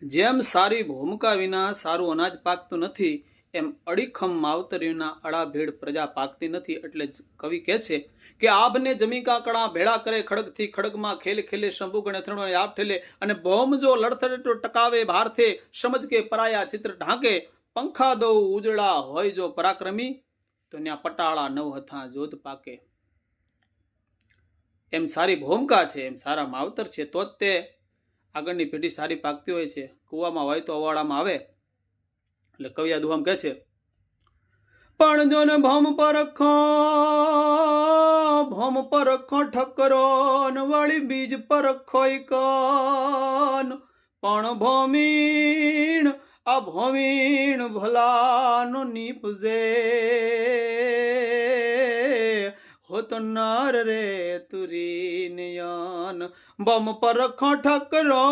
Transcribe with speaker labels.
Speaker 1: જેમ સારી ભૂમિકા વિના સારું અનાજ પાકતું નથી, એમ અડીખમ માવતર વિના અડાભેડ પ્રજા પાકતી નથી. એટલે જ કવિ કહે છે કે આભને જમી કાકડા ભેળા કરે ખડગથી ખડગમાં ખેલ ખેલે શંભુ ગણે થણો આપ ઠેલે. અને ભૌમ જો લડથડેટો ટકાવે ભારથે સમજ કે પરાયા ચિત્ર ઢાંકે. પંખા દો ઉજળા હોય જો પરાક્રમી, તો ત્યાં પટાળા નવ હથા જોત પાકે. એમ સારી ભૂમિકા છે, એમ સારા માવતર છે, તો જ તે આગળની પેઢી સારી પાકતી હોય છે. કુવામાં હોય તો અવાડામાં આવે. એટલે કવિ આ દુહામાં કહે છે, પણ જો ને ભોમ પરખો ઠકરો ન વળી બીજ પરખોય કન. પણ ભોમીણ આ ભોમીણ ભલાનો નીપજે હોત નર રે તુરી નયન. ભોમ પરખો ઠકરો